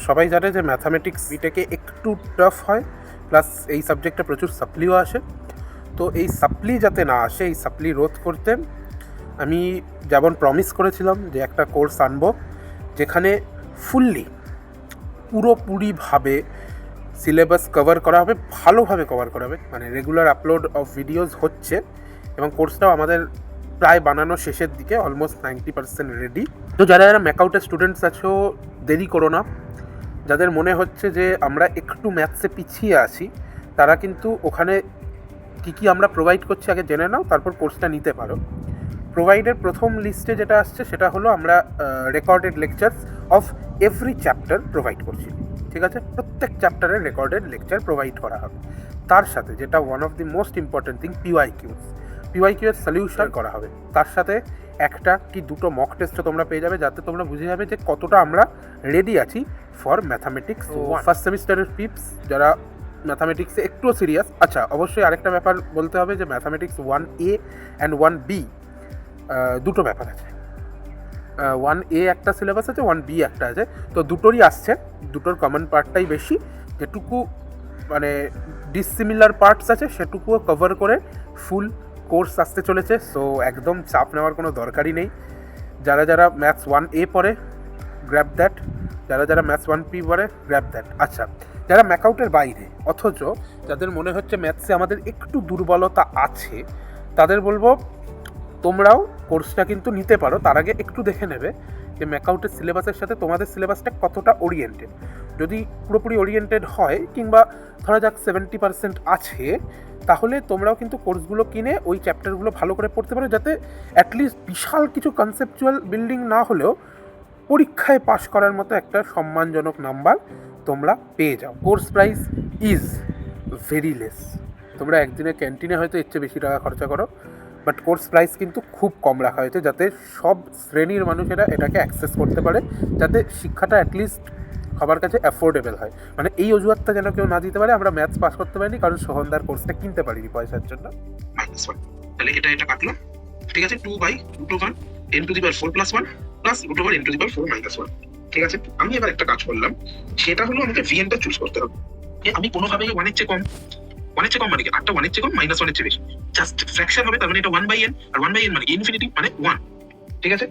সবাই জানে যে ম্যাথামেটিক্স বিটেকে একটু টাফ হয়, প্লাস এই সাবজেক্টে প্রচুর সাপ্লিও আসে। তো এই সাপ্লি যাতে না আসে, এই সাপ্লি রোধ করতে আমি যেমন প্রমিস করেছিলাম যে একটা কোর্স আনবো যেখানে ফুললি পুরোপুরিভাবে সিলেবাস কভার করা হবে, ভালোভাবে কভার করা হবে, মানে রেগুলার আপলোড অফ ভিডিওস হচ্ছে এবং কোর্সটাও আমাদের প্রায় বানানো শেষের দিকে, অলমোস্ট 90% রেডি। তো যারা যারা ম্যাকআউটের স্টুডেন্টস আছো, দেরি করো না। যাদের মনে হচ্ছে যে আমরা একটু ম্যাথসে পিছিয়ে আছি, তারা কিন্তু ওখানে কী আমরা প্রোভাইড করছি আগে জেনে নাও, তারপর কোর্সটা নিতে পারো। প্রোভাইডের প্রথম লিস্টে যেটা আসছে সেটা হলো আমরা recorded lectures of every chapter provide করছি, ঠিক আছে? প্রত্যেক চ্যাপ্টারের রেকর্ডেড লেকচার প্রোভাইড করা হবে। তার সাথে যেটা one of the most important thing, পিওয়াইকিউএর সলিউশন করা হবে। তার সাথে একটা কি দুটো মক টেস্টও তোমরা পেয়ে যাবে, যাতে তোমরা বুঝে যাবে যে কতটা আমরা রেডি আছি ফর ম্যাথামেটিক্স। ফার্স্ট সেমিস্টারের পিপস যারা ম্যাথামেটিক্সে একটুও সিরিয়াস, আচ্ছা অবশ্যই আরেকটা ব্যাপার বলতে হবে যে ম্যাথামেটিক্স 1A অ্যান্ড 1B দুটো ব্যাপার আছে। 1A একটা সিলেবাস আছে, 1B একটা আছে, তো দুটোরই আসছে। দুটোর কমন পার্টটাই বেশি, যেটুকু মানে ডিসিমিলার পার্টস আছে সেটুকুও কভার করে ফুল কোর্স আসতে চলেছে। সো একদম চাপ নেওয়ার কোনো দরকারই নেই। যারা যারা ম্যাথস 1A পড়ে গ্র্যাব দ্যাট, যারা যারা ম্যাথস 1B পড়ে গ্র্যাব দ্যাট। আচ্ছা, যারা ম্যাকআউটের বাইরে অথচ যাদের মনে হচ্ছে ম্যাথসে আমাদের একটু দুর্বলতা আছে, তাদের বলবো তোমরাও কোর্সটা কিন্তু নিতে পারো। তার আগে একটু দেখে নেবে যে ম্যাকআউটের সিলেবাসের সাথে তোমাদের সিলেবাসটা কতটা ওরিয়েন্টেড। যদি পুরোপুরি ওরিয়েন্টেড হয়, কিংবা ধরা যাক 70% আছে, তাহলে তোমরাও কিন্তু কোর্সগুলো কিনে ওই চ্যাপ্টারগুলো ভালো করে পড়তে পারো, যাতে অ্যাটলিস্ট বিশাল কিছু কনসেপচুয়াল বিল্ডিং না হলেও পরীক্ষায় পাশ করার মতো একটা সম্মানজনক নাম্বার তোমরা পেয়ে যাও। Course price is very less. তোমরা একদিনে ক্যান্টিনে হয়তো এর চেয়ে বেশি টাকা খরচা করো, বাট কোর্স প্রাইস কিন্তু খুব কম রাখা হয়েছে, যাতে সব শ্রেণীর মানুষেরা এটাকে অ্যাক্সেস করতে পারে, যাতে শিক্ষাটা অ্যাটলিস্ট সবার কাছে অ্যাফোর্ডেবল হয়। মানে এই অজুহাতটা যেন কেউ না দিতে পারে আমরা ম্যাথস পাস করতে পারিনি কারণ সোহনদার কোর্সটা কিনতে পারিনি পয়সার জন্য। -1, তাহলে এটা কাটলো, ঠিক আছে? 2/√1 n⁴ + 1 প্লাস √n⁴ -1, ঠিক আছে? আমি এবার একটা কাজ করলাম, সেটা হলো আমাকে vn টা চুজ করতে হবে। আমি কোনোভাবেই 1 এর চেয়ে কম মানে কি 8টা 1 এর চেয়ে কম, -1 এর চেয়ে বেশি, জাস্ট ফ্র্যাকশন হবে, তার মানে এটা 1/n, আর 1/n মানে ইনফিনিটি মানে 1, ঠিক আছে?